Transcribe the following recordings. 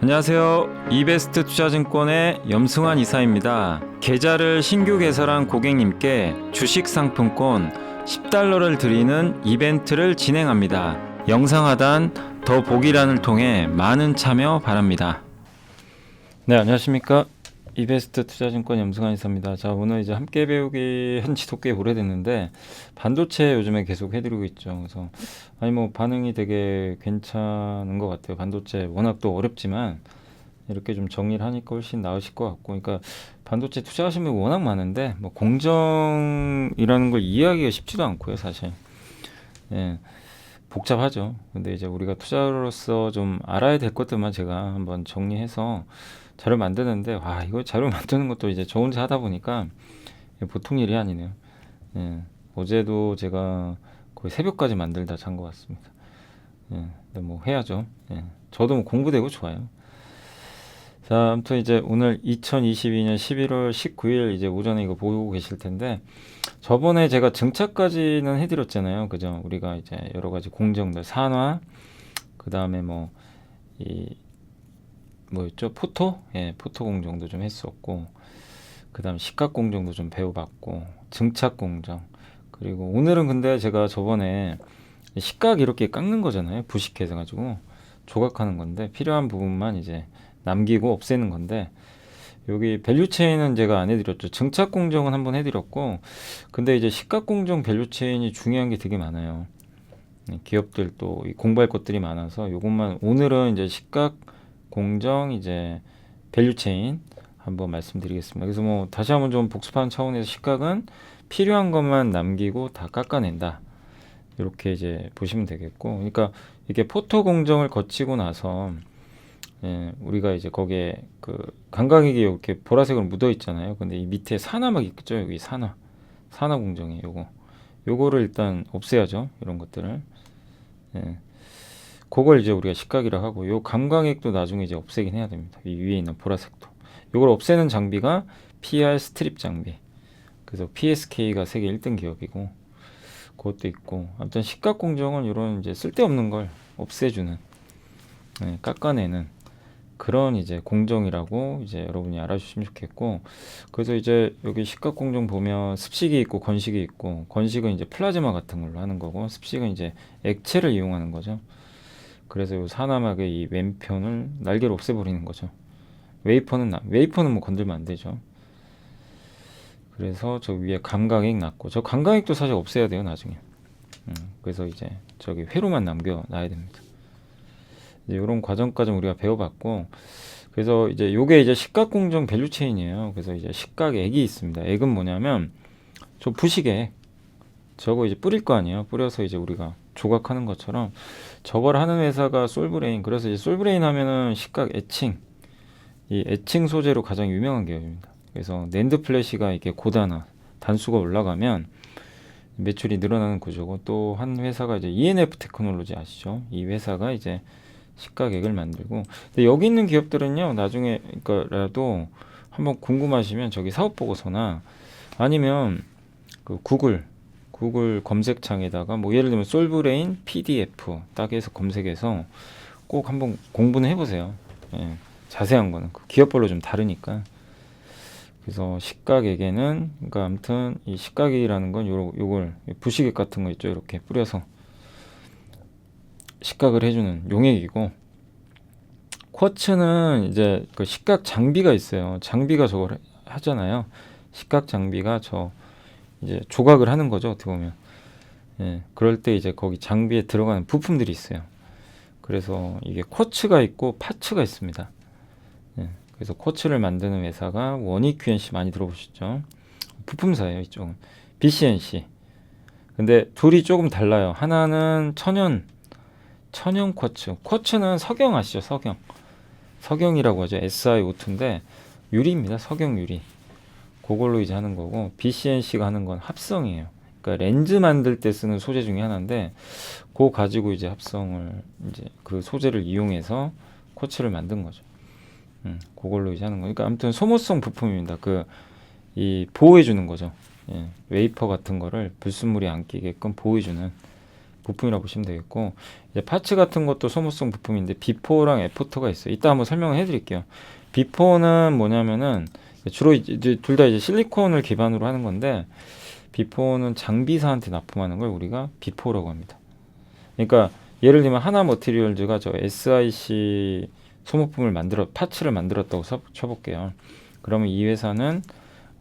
안녕하세요. 이베스트 투자증권의 염승환 이사입니다. 계좌를 신규 개설한 고객님께 주식 상품권 $10를 드리는 이벤트를 진행합니다. 영상 하단 더 보기란을 통해 많은 참여 바랍니다. 네, 안녕하십니까. 이베스트 투자증권 염승환 이사입니다. 자, 오늘 이제 함께 배우기 한 지도 꽤 오래됐는데 반도체 요즘에 계속 해드리고 있죠. 그래서 뭐 반응이 되게 괜찮은 것 같아요. 반도체 워낙 또 어렵지만 이렇게 좀 정리를 하니까 훨씬 나으실 것 같고, 그러니까 반도체 투자하시는 분이 워낙 많은데 뭐 공정이라는 걸 이해하기가 쉽지도 않고요, 사실. 예, 복잡하죠. 근데 이제 우리가 투자로서 좀 알아야 될 것들만 제가 한번 정리해서 자료 만드는데, 와, 이거 자료 만드는 것도 이제 저 혼자 하다 보니까 보통 일이 아니네요. 예, 어제도 제가 거의 새벽까지 만들다 잔 것 같습니다. 예, 근데 뭐 해야죠. 예, 저도 뭐 공부되고 좋아요. 자, 아무튼 이제 오늘 2022년 11월 19일 이제 오전에 이거 보고 계실 텐데, 저번에 제가 증차까지는 해드렸잖아요. 그죠? 우리가 이제 여러 가지 공정들, 산화, 그 다음에 뭐였죠? 포토? 예, 포토 공정도 좀 했었고, 그 다음 시각 공정도 좀 배워봤고, 증착 공정. 그리고 오늘은 근데 제가 저번에 시각 이렇게 깎는 거잖아요. 부식해서 조각하는 건데, 필요한 부분만 이제 남기고 없애는 건데, 여기 밸류체인은 제가 안 해드렸죠. 증착 공정은 한번 해드렸고, 근데 이제 시각 공정 밸류체인이 중요한 게 되게 많아요. 기업들 또 공부할 것들이 많아서 요것만 오늘은 이제 시각 공정 이제 밸류체인 한번 말씀드리겠습니다. 그래서 뭐 다시 한번 좀 복습하는 차원에서 시각은 필요한 것만 남기고 다 깎아낸다. 이렇게 이제 보시면 되겠고, 그러니까 이게 포토 공정을 거치고 나서 우리가 이제 거기에 그 감각이게 이렇게 보라색으로 묻어 있잖아요. 근데 이 밑에 산화 막 있죠. 여기 산화 공정이 요거를 일단 없애야죠. 이런 것들을. 예. 그걸 이제 우리가 시각이라 하고, 요 감광액도 나중에 이제 없애긴 해야 됩니다. 이 위에 있는 보라색도. 요걸 없애는 장비가 PR 스트립 장비. 그래서 PSK가 세계 1등 기업이고, 그것도 있고, 아무튼 시각 공정은 이런 이제 쓸데없는 걸 없애주는, 깎아내는 그런 이제 공정이라고 이제 여러분이 알아주시면 좋겠고, 그래서 이제 여기 시각 공정 보면 습식이 있고 건식이 있고, 건식은 이제 플라즈마 같은 걸로 하는 거고, 습식은 이제 액체를 이용하는 거죠. 그래서 이 산화막의 이 왼편을 날개로 없애버리는 거죠. 웨이퍼는 뭐 건들면 안 되죠. 그래서 저 위에 감각액 났고, 저 감각액도 사실 없애야 돼요, 나중에. 그래서 이제 저기 회로만 남겨놔야 됩니다. 이런 과정까지 우리가 배워봤고, 그래서 이제 요게 이제 시각 공정 밸류 체인이에요. 그래서 이제 시각액이 있습니다. 액은 뭐냐면 저 부식액, 저거 이제 뿌릴 거 아니에요. 뿌려서 이제 우리가 조각하는 것처럼 저걸 하는 회사가 솔브레인. 그래서 이제 솔브레인 하면은 시각 애칭, 이 애칭 소재로 가장 유명한 기업입니다. 그래서 낸드 플래시가 이렇게 고단화 단수가 올라가면 매출이 늘어나는 구조고, 또 한 회사가 이제 ENF 테크놀로지 아시죠? 이 회사가 이제 시각액을 만들고, 근데 여기 있는 기업들은요, 나중에 그러니까라도 한번 궁금하시면 저기 사업 보고서나 아니면 그 구글 검색창에다가 뭐 예를 들면 솔브레인 PDF 딱 해서 검색해서 꼭 한번 공부는 해보세요. 예, 자세한 거는 그 기업별로 좀 다르니까. 그래서 시각액에는, 그러니까 아무튼 이 시각액이라는 건 요걸 부식액 같은 거 있죠. 이렇게 뿌려서 시각을 해주는 용액이고, 쿼츠는 이제 그 시각 장비가 있어요. 장비가 저걸 하잖아요. 시각 장비가 저 이제 조각을 하는 거죠, 어떻게 보면. 예, 그럴 때 이제 거기 장비에 들어가는 부품들이 있어요. 그래서 이게 쿼츠가 있고 파츠가 있습니다. 예, 그래서 쿼츠를 만드는 회사가 원익 QNC 많이 들어보셨죠? 부품사예요, 이쪽은. BCNC. 근데 둘이 조금 달라요. 하나는 천연 쿼츠. 쿼츠는 석영 아시죠? 석영이라고 하죠. SiO2인데 유리입니다. 석영 유리. 그걸로 이제 하는 거고, BCNC가 하는 건 합성이에요. 그러니까 렌즈 만들 때 쓰는 소재 중에 하나인데, 그거 가지고 이제 합성을 이제 그 소재를 이용해서 쿼츠를 만든 거죠. 그걸로 이제 하는 거니까 아무튼 소모성 부품입니다. 이 보호해 주는 거죠. 예, 웨이퍼 같은 거를 불순물이 안 끼게끔 보호해 주는 부품이라고 보시면 되겠고, 이제 파츠 같은 것도 소모성 부품인데 비포랑 애프터가 있어요. 이따 한번 설명을 해드릴게요. 비포는 뭐냐면은 주로 이제 둘 다 이제 실리콘을 기반으로 하는 건데, 비포는 장비사한테 납품하는 걸 우리가 비포라고 합니다. 그러니까 예를 들면 하나 머티리얼즈가 저 SIC 소모품을 파츠를 만들었다고 쳐볼게요. 그러면 이 회사는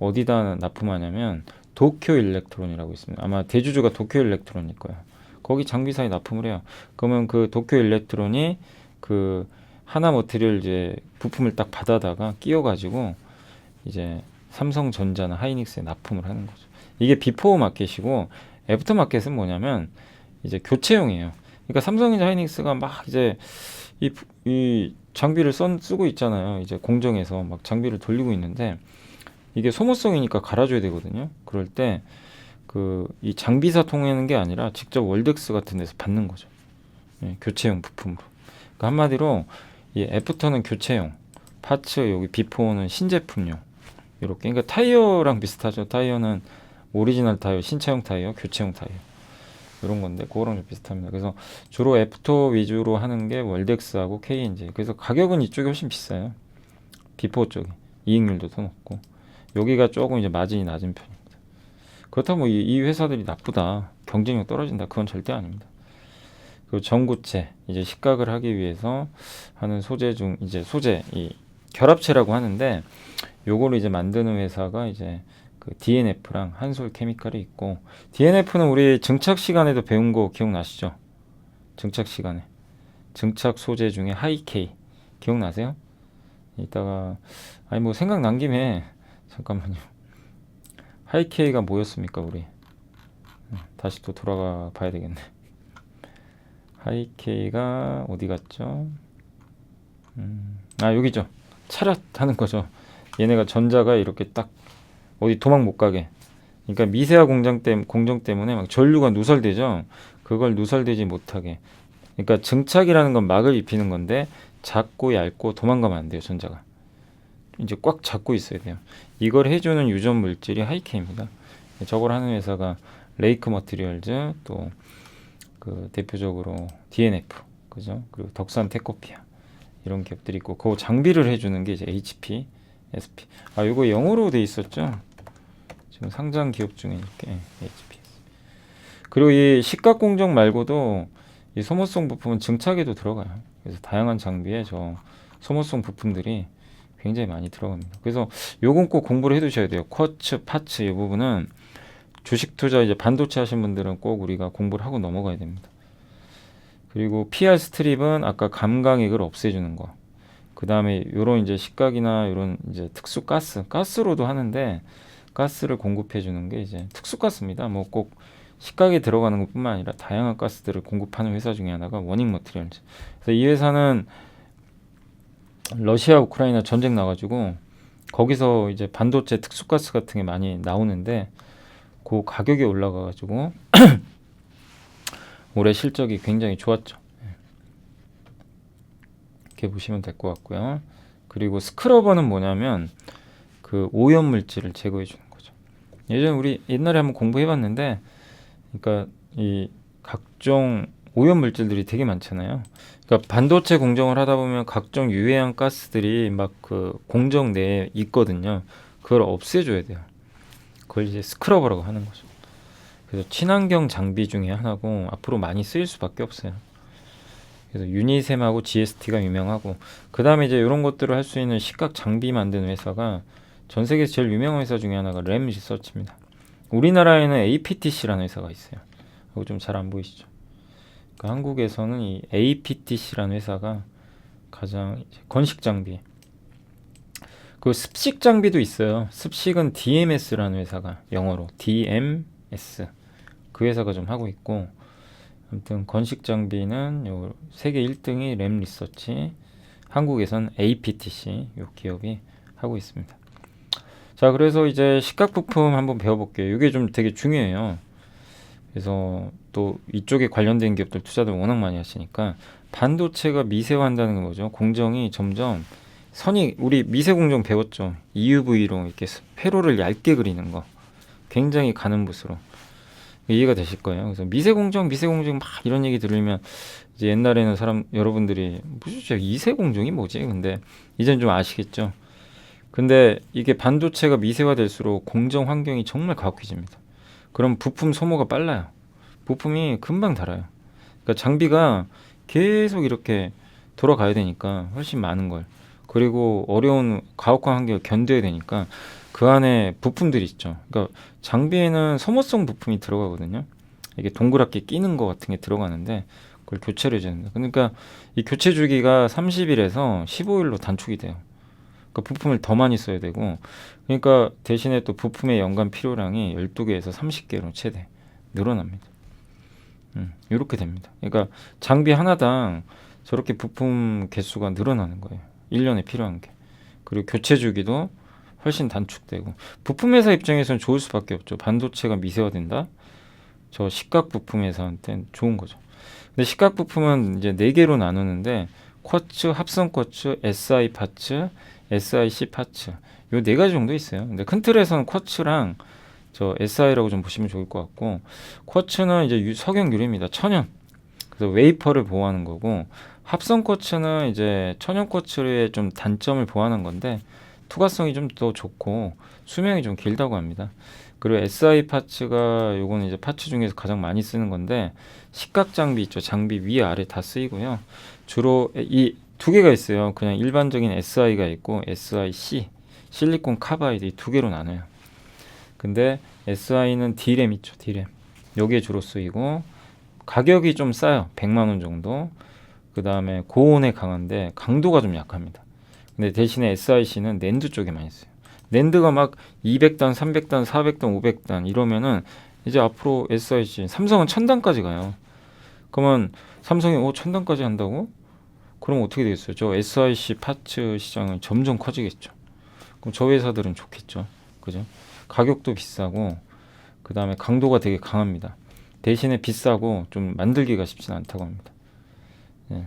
어디다 납품하냐면 도쿄 일렉트론이라고 있습니다. 아마 대주주가 도쿄 일렉트론일 거예요. 거기 장비사에 납품을 해요. 그러면 그 도쿄 일렉트론이 그 하나 머티리얼즈의 부품을 딱 받아다가 끼워가지고 이제 삼성전자나 하이닉스에 납품을 하는 거죠. 이게 비포 마켓이고, 애프터 마켓은 뭐냐면 이제 교체용이에요. 그러니까 삼성이나 하이닉스가 막 이제 이 장비를 쓰고 있잖아요. 이제 공정에서 막 장비를 돌리고 있는데, 이게 소모성이니까 갈아줘야 되거든요. 그럴 때 이 장비사 통하는 게 아니라 직접 월덱스 같은 데서 받는 거죠. 예, 교체용 부품으로. 그러니까 한마디로 이 애프터는 교체용, 파츠 여기 비포는 신제품용. 이렇게. 그러니까 타이어랑 비슷하죠. 타이어는 오리지널 타이어, 신차용 타이어, 교체용 타이어. 이런 건데 그거랑 좀 비슷합니다. 그래서 주로 애프터 위주로 하는 게 월덱스하고 KNG. 그래서 가격은 이쪽이 훨씬 비싸요. 비포 쪽이. 이익률도 더 높고. 여기가 조금 이제 마진이 낮은 편입니다. 그렇다고 뭐 이 회사들이 나쁘다, 경쟁력 떨어진다, 그건 절대 아닙니다. 그리고 전구체, 이제 식각을 하기 위해서 하는 소재 중 이제 이 결합체라고 하는데, 요거를 이제 만드는 회사가 이제 그 DNF랑 한솔 케미칼이 있고, DNF는 우리 증착 시간에도 배운 거 기억나시죠? 증착 시간에 증착 소재 중에 하이K 기억나세요? 이따가 아니 뭐 생각난 김에 잠깐만요. 하이K가 뭐였습니까 우리? 다시 또 돌아가 봐야 되겠네. 하이K가 어디 갔죠? 여기죠. 차렷 하는 거죠. 얘네가 전자가 이렇게 딱 어디 도망 못 가게. 그러니까 미세화 공정 때문에 막 전류가 누설되죠. 그걸 누설되지 못하게. 그러니까 증착이라는 건 막을 입히는 건데, 작고 얇고 도망가면 안 돼요. 전자가 이제 꽉 잡고 있어야 돼요. 이걸 해주는 유전 물질이 하이케입니다. 저걸 하는 회사가 레이크 머티리얼즈, 또 그 대표적으로 DNF, 그죠? 그리고 덕산 테코피아, 이런 기업들이 있고, 그 장비를 해주는 게 이제 HP, SP. 이거 영어로 돼 있었죠? 지금 상장 기업 중에 이렇게 HP. 그리고 이 식각 공정 말고도 이 소모성 부품은 증착에도 들어가요. 그래서 다양한 장비에 저 소모성 부품들이 굉장히 많이 들어갑니다. 그래서 요건 꼭 공부를 해두셔야 돼요. 쿼츠, 파츠 이 부분은 주식 투자 이제 반도체 하신 분들은 꼭 우리가 공부를 하고 넘어가야 됩니다. 그리고 PR 스트립은 아까 감강액을 없애주는 거. 그 다음에 요런 이제 식각이나 요런 이제 특수 가스로도 하는데, 가스를 공급해 주는 게 이제 특수가스입니다. 뭐 꼭 식각에 들어가는 것뿐만 아니라 다양한 가스들을 공급하는 회사 중에 하나가 워닝 머티리얼즈. 그래서 이 회사는 러시아 우크라이나 전쟁 나가지고 거기서 이제 반도체 특수가스 같은 게 많이 나오는데, 그 가격이 올라가가지고 올해 실적이 굉장히 좋았죠. 이렇게 보시면 될 것 같고요. 그리고 스크러버는 뭐냐면 그 오염 물질을 제거해 주는 거죠. 예전에 우리 옛날에 한번 공부해봤는데, 그러니까 이 각종 오염 물질들이 되게 많잖아요. 그러니까 반도체 공정을 하다 보면 각종 유해한 가스들이 막 그 공정 내에 있거든요. 그걸 없애줘야 돼요. 그걸 이제 스크러버라고 하는 거죠. 그래서 친환경 장비 중에 하나고 앞으로 많이 쓰일 수밖에 없어요. 그래서 유니셈하고 GST가 유명하고, 그 다음에 이제 이런 것들을 할 수 있는 식각 장비 만드는 회사가 전 세계에서 제일 유명한 회사 중에 하나가 램 리서치입니다. 우리나라에는 APTC라는 회사가 있어요. 이거 좀 잘 안 보이시죠? 그러니까 한국에서는 이 APTC라는 회사가 가장 건식 장비, 그 습식 장비도 있어요. 습식은 DMS라는 회사가, 영어로 DMS, 그 회사가 좀 하고 있고, 아무튼 건식 장비는 요 세계 1등이 램 리서치, 한국에선 APTC 요 기업이 하고 있습니다. 자, 그래서 이제 식각 부품 한번 배워볼게요. 이게 좀 되게 중요해요. 그래서 또 이쪽에 관련된 기업들 투자들 워낙 많이 하시니까, 반도체가 미세화한다는 거죠. 공정이 점점 우리 미세 공정 배웠죠. EUV로 이렇게 회로를 얇게 그리는 거, 굉장히 가는 붓으로. 이해가 되실 거예요. 그래서 미세공정 막 이런 얘기 들으면 이제 옛날에는 여러분들이 무슨 이세공정이 뭐지? 근데 이제는 좀 아시겠죠? 근데 이게 반도체가 미세화될수록 공정 환경이 정말 가혹해집니다. 그럼 부품 소모가 빨라요. 부품이 금방 닳아요. 그러니까 장비가 계속 이렇게 돌아가야 되니까 훨씬 많은 걸. 그리고 어려운 가혹한 환경을 견뎌야 되니까 그 안에 부품들이 있죠. 그러니까 장비에는 소모성 부품이 들어가거든요. 이게 동그랗게 끼는 거 같은 게 들어가는데 그걸 교체를 해야 된다. 그러니까 이 교체 주기가 30일에서 15일로 단축이 돼요. 그러니까 부품을 더 많이 써야 되고, 그러니까 대신에 또 부품의 연간 필요량이 12개에서 30개로 최대 늘어납니다. 이렇게 됩니다. 그러니까 장비 하나당 저렇게 부품 개수가 늘어나는 거예요. 1년에 필요한 게. 그리고 교체 주기도 훨씬 단축되고, 부품 회사 입장에서는 좋을 수밖에 없죠. 반도체가 미세화된다? 저 시각 부품 회사한테는 좋은 거죠. 근데 시각 부품은 이제 4개로 나누는데 쿼츠, 합성 쿼츠, SI 파츠, SIC 파츠, 요 4가지 정도 있어요. 근데 큰 틀에서는 쿼츠랑 저 SI라고 좀 보시면 좋을 것 같고, 쿼츠는 이제 석영 유리입니다. 천연. 그래서 웨이퍼를 보호하는 거고, 합성 쿼츠는 이제 천연 쿼츠의 좀 단점을 보완한 건데 투과성이 좀 더 좋고 수명이 좀 길다고 합니다. 그리고 SI 파츠가 요거는 이제 파츠 중에서 가장 많이 쓰는 건데 식각 장비 있죠. 장비 위 아래 다 쓰이고요. 주로 이 2개가 있어요. 그냥 일반적인 SI가 있고 SIC, 실리콘 카바이드 이 2개로 나눠요. 근데 SI는 D램 있죠. D램. 여기에 주로 쓰이고 가격이 좀 싸요. 100만 원 정도. 그 다음에 고온에 강한데 강도가 좀 약합니다. 근데 대신에 SIC는 낸드 쪽에 많이 써요. 낸드가 막 200단, 300단, 400단, 500단 이러면은 이제 앞으로 SIC, 삼성은 1000단까지 가요. 그러면 삼성이 1000단까지 한다고? 그럼 어떻게 되겠어요? 저 SIC 파츠 시장은 점점 커지겠죠. 그럼 저 회사들은 좋겠죠. 그죠? 가격도 비싸고 그 다음에 강도가 되게 강합니다. 대신에 비싸고 좀 만들기가 쉽진 않다고 합니다. 예.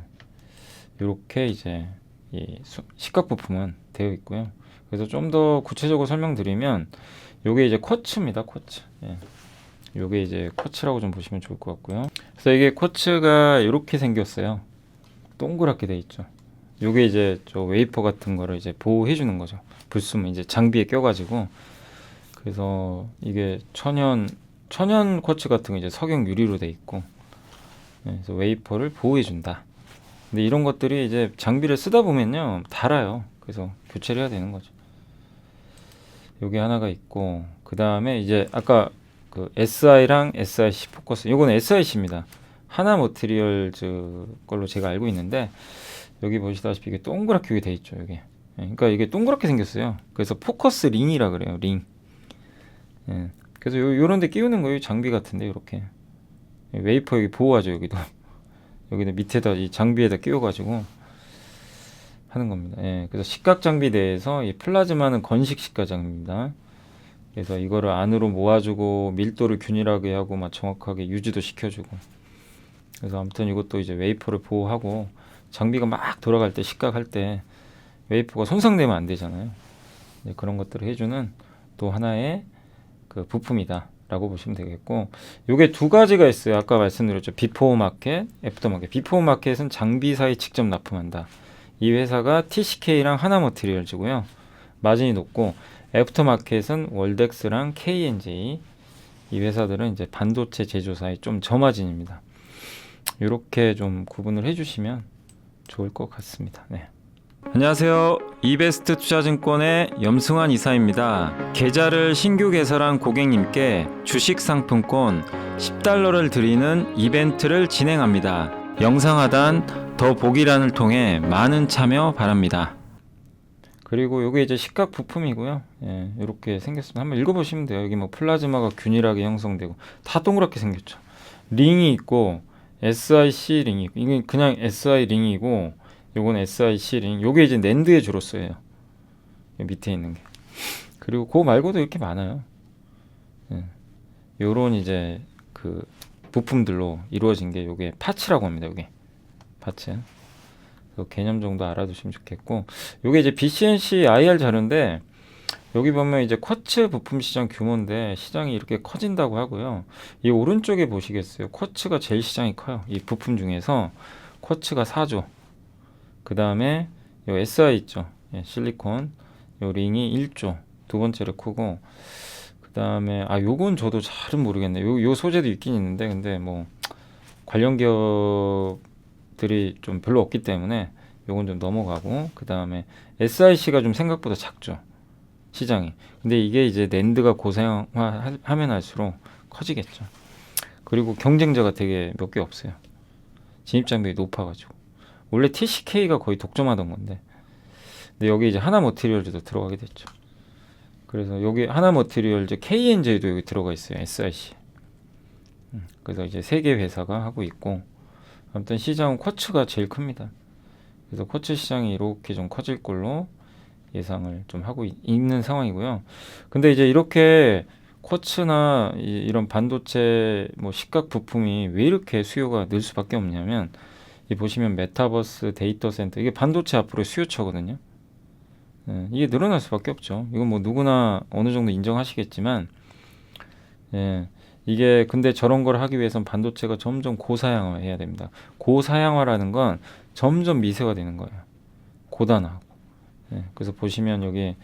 이렇게 이제 이 식각 부품은 되어 있고요. 그래서 좀 더 구체적으로 설명드리면 요게 이제 쿼츠입니다. 쿼츠. 예. 요게 이제 쿼츠라고 좀 보시면 좋을 것 같고요. 그래서 이게 쿼츠가 이렇게 생겼어요. 동그랗게 돼 있죠. 요게 이제 저 웨이퍼 같은 거를 이제 보호해 주는 거죠. 불순 이제 장비에 껴가지고. 그래서 이게 천연 쿼츠 같은 거 이제 석영 유리로 돼 있고, 예, 그래서 웨이퍼를 보호해 준다. 근데 이런 것들이 이제 장비를 쓰다 보면요 닳아요. 그래서 교체를 해야 되는 거죠. 요게 하나가 있고, 그 다음에 이제 아까 그 SI랑 SIC 포커스, 요거는 SIC입니다. 하나 머티리얼즈 걸로 제가 알고 있는데 여기 보시다시피 이게 동그랗게 돼 있죠. 여기. 예, 그러니까 이게 동그랗게 생겼어요. 그래서 포커스 링이라 그래요. 링. 예, 그래서 요런 데 끼우는 거예요. 장비 같은데 이렇게 웨이퍼 여기 보호하죠. 여기도 밑에다 이 장비에다 끼워가지고 하는 겁니다. 예, 그래서 식각 장비 내에서 이 플라즈마는 건식 식각 장비입니다. 그래서 이거를 안으로 모아주고 밀도를 균일하게 하고 막 정확하게 유지도 시켜주고. 그래서 아무튼 이것도 이제 웨이퍼를 보호하고 장비가 막 돌아갈 때 식각할 때 웨이퍼가 손상되면 안 되잖아요. 그런 것들을 해주는 또 하나의 그 부품이다 라고 보시면 되겠고, 요게 2가지가 있어요. 아까 말씀드렸죠. 비포 마켓, 애프터 마켓. 비포 마켓은 장비사에 직접 납품한다. 이 회사가 TCK랑 하나머티리얼즈고요. 마진이 높고, 애프터 마켓은 월덱스랑 KNJ. 이 회사들은 이제 반도체 제조사의 좀 저마진입니다. 이렇게 좀 구분을 해주시면 좋을 것 같습니다. 네. 안녕하세요. 이베스트 투자증권의 염승환 이사입니다. 계좌를 신규 개설한 고객님께 주식 상품권 10달러를 드리는 이벤트를 진행합니다. 영상 하단 더 보기란을 통해 많은 참여 바랍니다. 그리고 이게 이제 식각 부품이고요. 예, 이렇게 생겼습니다. 한번 읽어보시면 돼요. 여기 뭐 플라즈마가 균일하게 형성되고 다 동그랗게 생겼죠. 링이 있고 SIC 링이 있고, 이게 그냥 SI 링이고 요건 SIC 링. 요게 이제 낸드에 주로 쓰여요. 밑에 있는 게. 그리고 그거 말고도 이렇게 많아요. 예. 요런 이제 그 부품들로 이루어진 게 요게 파츠라고 합니다. 요게 파츠. 그 개념 정도 알아두시면 좋겠고, 요게 이제 BCNC IR 자료인데 여기 보면 이제 쿼츠 부품 시장 규모인데 시장이 이렇게 커진다고 하고요. 이 오른쪽에 보시겠어요? 쿼츠가 제일 시장이 커요. 이 부품 중에서 쿼츠가 4조. 그 다음에 요 SI 있죠. 예, 실리콘. 요 링이 1조. 두 번째로 크고. 그 다음에 요건 저도 잘은 모르겠네요. 요 소재도 있긴 있는데 근데 뭐 관련 기업들이 좀 별로 없기 때문에 요건 좀 넘어가고. 그 다음에 SIC가 좀 생각보다 작죠. 시장이. 근데 이게 이제 낸드가 고사양화 하면 할수록 커지겠죠. 그리고 경쟁자가 되게 몇 개 없어요. 진입장벽이 높아가지고. 원래 TCK가 거의 독점하던 건데. 근데 여기 이제 하나머티리얼즈도 들어가게 됐죠. 그래서 여기 하나머티리얼즈 KNJ도 여기 들어가 있어요. SIC. 그래서 이제 세 개 회사가 하고 있고. 아무튼 시장은 쿼츠가 제일 큽니다. 그래서 쿼츠 시장이 이렇게 좀 커질 걸로 예상을 좀 하고 있는 상황이고요. 근데 이제 이렇게 쿼츠나 이런 반도체 뭐 식각 부품이 왜 이렇게 수요가 늘 수밖에 없냐면 이 보시면 메타버스 데이터 센터 이게 반도체 앞으로 수요처거든요. 예, 이게 늘어날 수밖에 없죠. 이건 뭐 누구나 어느 정도 인정하시겠지만 예, 이게 근데 저런 걸 하기 위해선 반도체가 점점 고사양화해야 됩니다. 고사양화라는 건 점점 미세화되는 거예요. 고단화하고. 예, 그래서 보시면 여기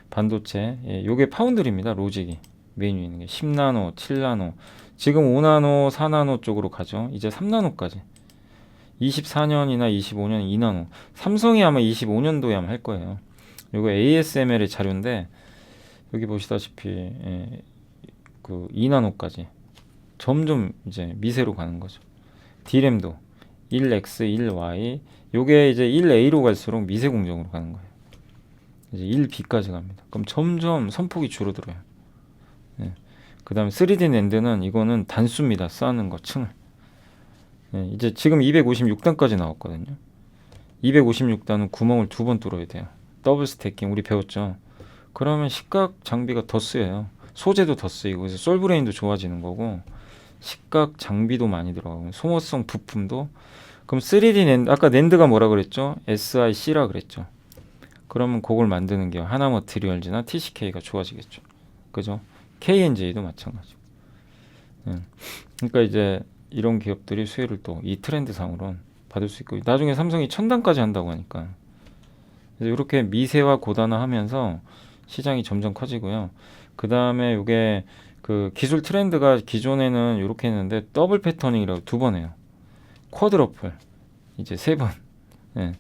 반도체, 예, 요게 파운드리입니다. 로직이 메인 위에 있는 게 10나노, 7나노, 지금 5나노, 4나노 쪽으로 가죠. 이제 3나노까지. 24년이나 25년 2나노. 삼성이 아마 25년도에 아마 할 거예요. 요거 ASML의 자료인데 여기 보시다시피 예, 그 2나노까지 점점 이제 미세로 가는 거죠. D램도 1X, 1Y, 요게 이제 1A로 갈수록 미세 공정으로 가는 거예요. 이제 1B까지 갑니다. 그럼 점점 선폭이 줄어들어요. 예. 그 다음에 3D 낸드는 이거는 단수입니다. 쌓는 거 층을. 예. 이제 지금 256단까지 나왔거든요. 256단은 구멍을 2번 뚫어야 돼요. 더블 스태킹 우리 배웠죠. 그러면 식각 장비가 더 쓰여요. 소재도 더 쓰이고 그래서 솔브레인도 좋아지는 거고 식각 장비도 많이 들어가고 소모성 부품도. 그럼 3D 낸드 아까 낸드가 뭐라 그랬죠? SIC라 그랬죠. 그러면 그걸 만드는 게 하나머티리얼즈나 TCK가 좋아지겠죠. 그죠? KNJ도 마찬가지고. 그러니까 이제 이런 기업들이 수혜를 또 이 트렌드상으로는 받을 수 있고 나중에 삼성이 1000단까지 한다고 하니까 그래서 이렇게 미세화 고단화하면서 시장이 점점 커지고요. 그 다음에 이게 그 기술 트렌드가 기존에는 이렇게 했는데 더블 패터닝이라고 2번 해요. 쿼드러플 이제 3번. 예.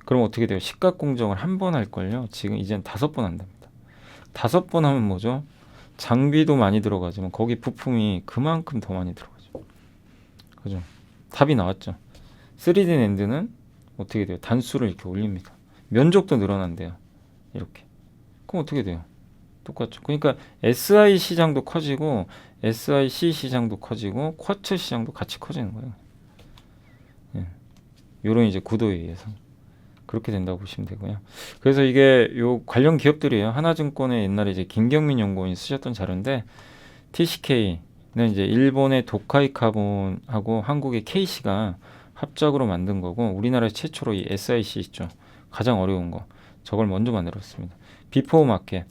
그럼 어떻게 돼요? 식각 공정을 한 번 할 걸요. 지금 이젠 5번 한답니다. 5번 하면 뭐죠? 장비도 많이 들어가지만 거기 부품이 그만큼 더 많이 들어가죠. 그죠? 답이 나왔죠. 3D 낸드는 어떻게 돼요? 단수를 이렇게 올립니다. 면적도 늘어난대요. 이렇게. 그럼 어떻게 돼요? 똑같죠. 그러니까 SI 시장도 커지고 SIC 시장도 커지고 쿼츠 시장도 같이 커지는 거예요. 예. 요런 이제 구도에 의해서 그렇게 된다고 보시면 되고요. 그래서 이게 요 관련 기업들이에요. 하나증권에 옛날에 이제 김경민 연구원이 쓰셨던 자료인데 TCK는 이제 일본의 도카이 카본하고 한국의 K씨가 합작으로 만든 거고 우리나라 최초로 이 SIC 있죠. 가장 어려운 거. 저걸 먼저 만들었습니다. 비포 마켓.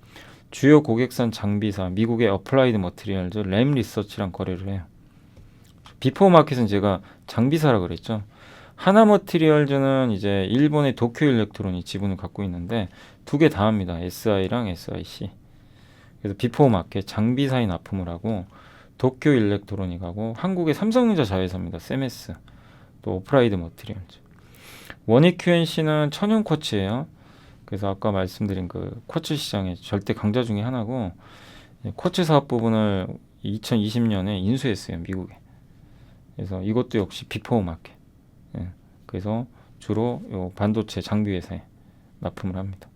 주요 고객산 장비사 미국의 어플라이드 머티리얼즈 램 리서치랑 거래를 해요. 비포 마켓은 제가 장비사라 그랬죠. 하나머티리얼즈는 이제 일본의 도쿄 일렉트론이 지분을 갖고 있는데 2개 다 합니다. SI랑 SIC. 그래서 비포 마켓 장비사인 납품을 하고 도쿄 일렉트론이 가고 한국의 삼성전자 자회사입니다. 세메스. 또 어플라이드 머티리얼즈. 원익 QNC는 천연 쿼츠예요. 그래서 아까 말씀드린 그 쿼츠 시장의 절대 강자 중에 하나고 쿼츠 사업 부분을 2020년에 인수했어요. 미국에. 그래서 이것도 역시 비포 마켓. 예, 그래서 주로 요 반도체 장비 회사에 납품을 합니다.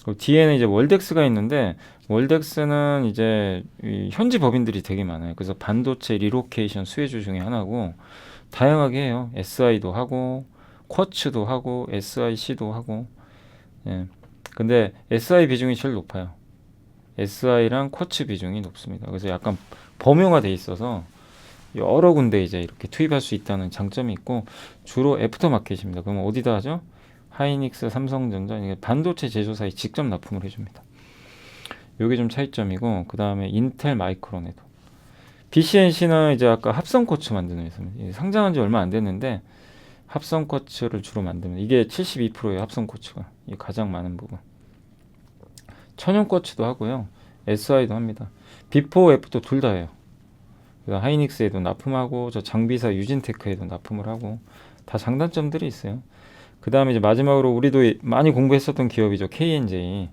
그리고 뒤에는 이제 월덱스가 있는데 월덱스는 이제 이 현지 법인들이 되게 많아요. 그래서 반도체 리로케이션 수혜주 중에 하나고 다양하게 해요. SI도 하고 쿼츠도 하고 SIC도 하고. 예. 근데 SI 비중이 제일 높아요. SI랑 쿼츠 비중이 높습니다. 그래서 약간 범용화돼 있어서 여러 군데 이제 이렇게 투입할 수 있다는 장점이 있고 주로 애프터 마켓입니다. 그러면 어디다 하죠? 하이닉스, 삼성전자, 반도체 제조사에 직접 납품을 해줍니다. 요게 좀 차이점이고, 그 다음에 인텔 마이크론에도 BCNC는 이제 아까 합성 쿼츠 만드는 회사입니다. 상장한 지 얼마 안 됐는데 합성 쿼츠를 주로 만듭니다. 이게 72%예요. 합성 쿼츠가 이 가장 많은 부분. 천연 쿼츠도 하고요. SI도 합니다. 비포 애프터 둘 다 해요. 하이닉스에도 납품하고 저 장비사 유진테크에도 납품을 하고 다 장단점들이 있어요. 그 다음에 이제 마지막으로 우리도 많이 공부했었던 기업이죠. KNJ.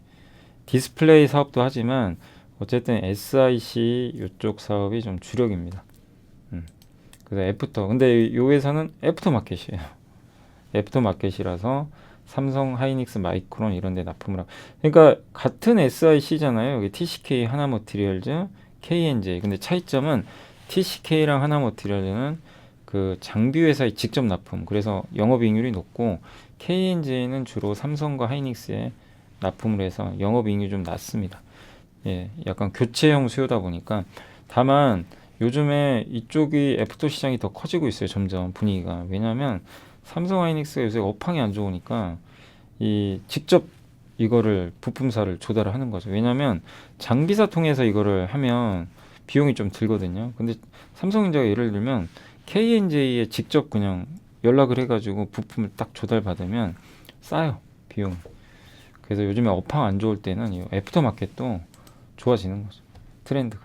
디스플레이 사업도 하지만 어쨌든 SIC 이쪽 사업이 좀 주력입니다. 그래서 애프터. 근데 이 회사는 애프터 마켓이에요. 애프터 마켓이라서 삼성, 하이닉스, 마이크론 이런 데 납품을 하고. 그러니까 같은 SIC잖아요. 여기 TCK, 하나머티리얼즈, KNJ. 근데 차이점은 TCK랑 하나머티리얼즈는 그 장비 회사에 직접 납품. 그래서 영업이익률이 높고 KNJ는 주로 삼성과 하이닉스에 납품을 해서 영업이익률이 좀 낮습니다. 예, 약간 교체형 수요다 보니까. 다만 요즘에 이쪽이 애프터 시장이 더 커지고 있어요. 점점 분위기가. 왜냐하면 삼성 하이닉스가 요새 업황이 안 좋으니까 이 직접 이거를 부품사를 조달을 하는 거죠. 왜냐하면 장비사 통해서 이거를 하면 비용이 좀 들거든요. 근데 삼성전자가 예를 들면 KNJ에 직접 그냥 연락을 해가지고 부품을 딱 조달받으면 싸요. 비용. 그래서 요즘에 업황 안 좋을 때는 이 애프터 마켓도 좋아지는 거죠. 트렌드가.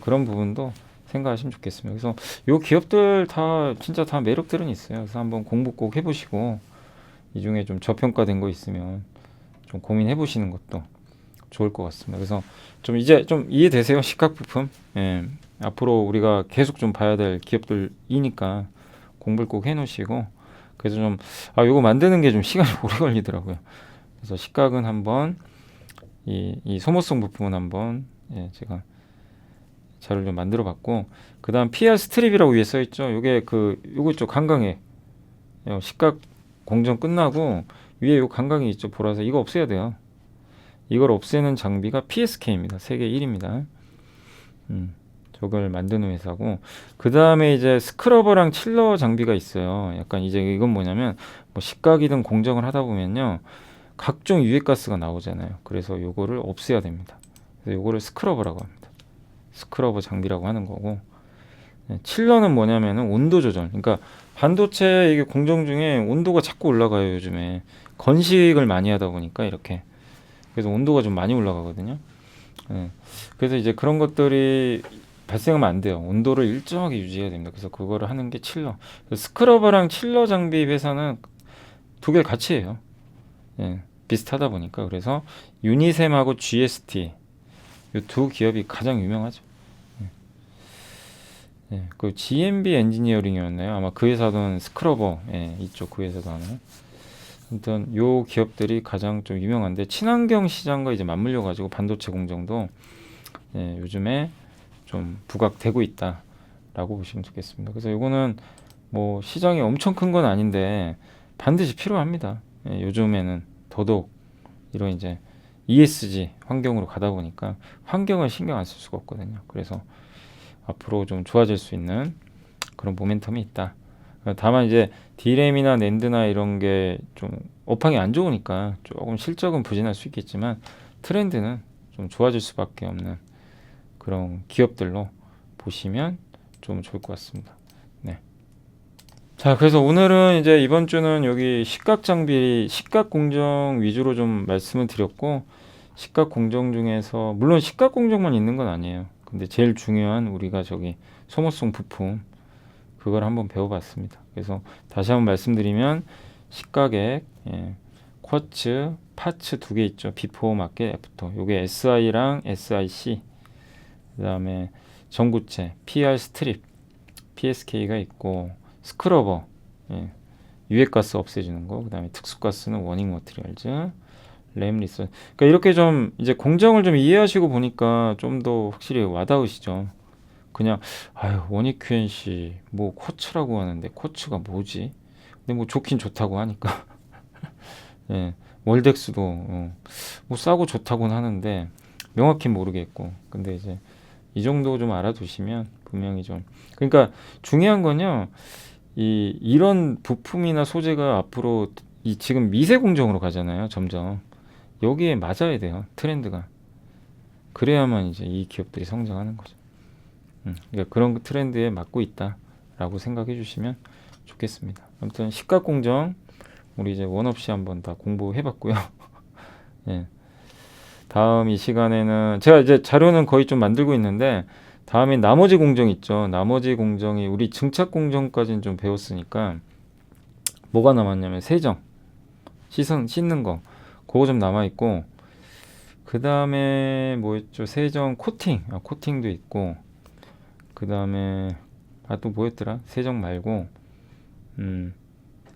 그런 부분도 생각하시면 좋겠습니다. 그래서 요 기업들 다 진짜 다 매력들은 있어요. 그래서 한번 공부 꼭 해보시고 이 중에 좀 저평가된 거 있으면 좀 고민해 보시는 것도 좋을 것 같습니다. 그래서 좀 이제 좀 이해되세요? 식각 부품. 예. 앞으로 우리가 계속 좀 봐야 될 기업들이니까 공부를 꼭 해놓으시고. 그래서 좀 요거 만드는 게 좀 시간이 오래 걸리더라고요. 그래서 식각은 한번 이 소모성 부품은 한번 제가 자료를 좀 만들어 봤고, 그 다음 PR 스트립이라고 위에 써 있죠. 요게 요거 있죠. 강강에 식각 공정 끝나고 위에 요 강강이 있죠. 보라색. 이거 없애야 돼요. 이걸 없애는 장비가 PSK입니다. 세계 1위입니다. 저걸 만드는 회사고, 그 다음에 이제 스크러버랑 칠러 장비가 있어요. 약간 이제 이건 뭐냐면 뭐 식각이든 공정을 하다 보면요 각종 유해가스가 나오잖아요. 그래서 요거를 없애야 됩니다. 그래서 요거를 스크러버라고 합니다. 스크러버 장비라고 하는 거고, 칠러는 뭐냐면은 온도 조절. 그러니까 반도체 이게 공정 중에 온도가 자꾸 올라가요. 요즘에 건식을 많이 하다 보니까 이렇게. 그래서 온도가 좀 많이 올라가거든요. 그래서 이제 그런 것들이 발생하면 안 돼요. 온도를 일정하게 유지해야 됩니다. 그래서 그거를 하는 게 칠러. 스크러버랑 칠러 장비 회사는 두 개 같이 해요. 비슷하다 보니까. 그래서 유니셈하고 GST 이 두 기업이 가장 유명하죠. 그 GMB 엔지니어링이었나요? 아마 그 회사는 스크러버 이쪽 그 회사도 하나요? 아무튼 요 기업들이 가장 좀 유명한데, 친환경 시장과 이제 맞물려 가지고 반도체 공정도 요즘에 좀 부각되고 있다라고 보시면 좋겠습니다. 그래서 요거는 뭐 시장이 엄청 큰 건 아닌데 반드시 필요합니다. 요즘에는 더더욱 이런 이제 ESG 환경으로 가다 보니까 환경을 신경 안 쓸 수가 없거든요. 그래서 앞으로 좀 좋아질 수 있는 그런 모멘텀이 있다. 다만 이제 D램이나 낸드나 이런 게 좀 업황이 안 좋으니까 조금 실적은 부진할 수 있겠지만 트렌드는 좀 좋아질 수밖에 없는 그런 기업들로 보시면 좀 좋을 것 같습니다. 네. 자, 그래서 오늘은 이제 이번 주는 여기 식각 장비, 식각 공정 위주로 좀 말씀을 드렸고, 식각 공정 중에서 물론 식각 공정만 있는 건 아니에요. 근데 제일 중요한 우리가 저기 소모성 부품 그걸 한번 배워봤습니다. 그래서 다시 한번 말씀드리면 식각액, 쿼츠, 파츠 두 개 있죠. 비포 마켓, 애프터. 요게 SI랑 SIC, 그 다음에 전구체, PR 스트립, PSK가 있고, 스크러버, 유해가스 없애주는 거, 그 다음에 특수가스는 워닝 머티리얼즈, 램 리서. 그러니까 이렇게 좀 이제 공정을 좀 이해하시고 보니까 좀 더 확실히 와닿으시죠. 그냥 원익 QNC 뭐 쿼츠라고 하는데 쿼츠가 뭐지? 근데 뭐 좋긴 좋다고 하니까 월덱스도 뭐 싸고 좋다고는 하는데 명확히 모르겠고, 근데 이제 이 정도 좀 알아두시면 분명히 좀, 그러니까 중요한 건요, 이런 부품이나 소재가 앞으로 지금 미세 공정으로 가잖아요. 점점 여기에 맞아야 돼요. 트렌드가. 그래야만 이제 이 기업들이 성장하는 거죠. 그러니까 그런 트렌드에 맞고 있다라고 생각해 주시면 좋겠습니다. 아무튼 시가공정 우리 이제 원 없이 한번 다 공부해 봤고요. 예. 다음 이 시간에는 제가 이제 자료는 거의 좀 만들고 있는데 다음에 나머지 공정 있죠. 나머지 공정이 우리 증착 공정까지는 좀 배웠으니까 뭐가 남았냐면 세정, 씻는 거 그거 좀 남아 있고 그 다음에 뭐였죠? 세정 코팅, 코팅도 있고 그 다음에 또 뭐였더라? 세정 말고 그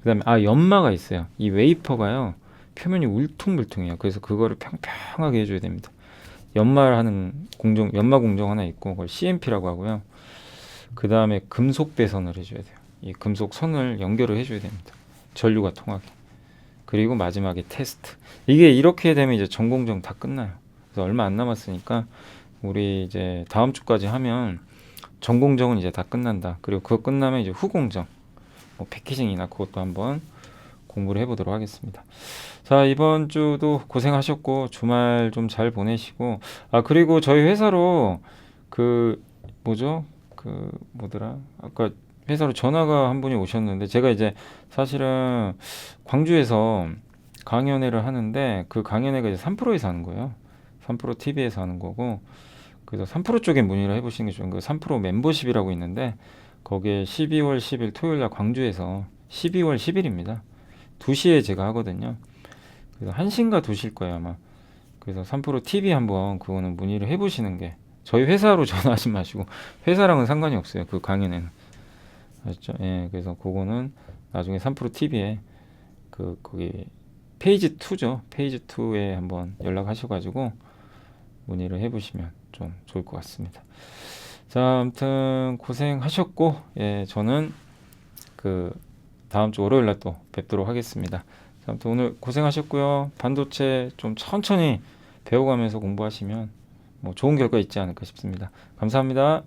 다음에 연마가 있어요. 이 웨이퍼가요 표면이 울퉁불퉁해요. 그래서 그거를 평평하게 해줘야 됩니다. 연마를 하는 공정, 연마 공정 하나 있고 그걸 CMP라고 하고요. 그 다음에 금속 배선을 해줘야 돼요. 이 금속 선을 연결을 해줘야 됩니다. 전류가 통하게. 그리고 마지막에 테스트. 이게 이렇게 되면 이제 전공정 다 끝나요. 그래서 얼마 안 남았으니까 우리 이제 다음 주까지 하면 전공정은 이제 다 끝난다. 그리고 그거 끝나면 이제 후공정, 뭐 패키징이나 그것도 한번 공부를 해보도록 하겠습니다. 자, 이번 주도 고생하셨고 주말 좀 잘 보내시고 그리고 저희 회사로 그 뭐죠? 그 뭐더라? 아까 회사로 전화가 한 분이 오셨는데 제가 이제 사실은 광주에서 강연회를 하는데 그 강연회가 이제 3프로에서 하는 거예요. 3프로 TV에서 하는 거고 그래서 3프로 쪽에 문의를 해보시는 게 좋은 거예요. 3프로 멤버십이라고 있는데 거기에 12월 10일 토요일 날 광주에서 12월 10일입니다. 2시에 제가 하거든요. 그래서 1시인가 2시일 거예요 아마. 그래서 3프로 TV 한번 그거는 문의를 해보시는 게 저희 회사로 전화하지 마시고 회사랑은 상관이 없어요. 그 강연에는. 아셨죠? 예, 그래서 그거는 나중에 3프로 TV에 거기 페이지 2죠. 페이지 2에 한번 연락하셔가지고 문의를 해보시면 좀 좋을 것 같습니다. 자, 아무튼 고생하셨고, 예, 저는 그 다음 주 월요일 날 또 뵙도록 하겠습니다. 자, 아무튼 오늘 고생하셨고요. 반도체 좀 천천히 배워가면서 공부하시면 뭐 좋은 결과 있지 않을까 싶습니다. 감사합니다.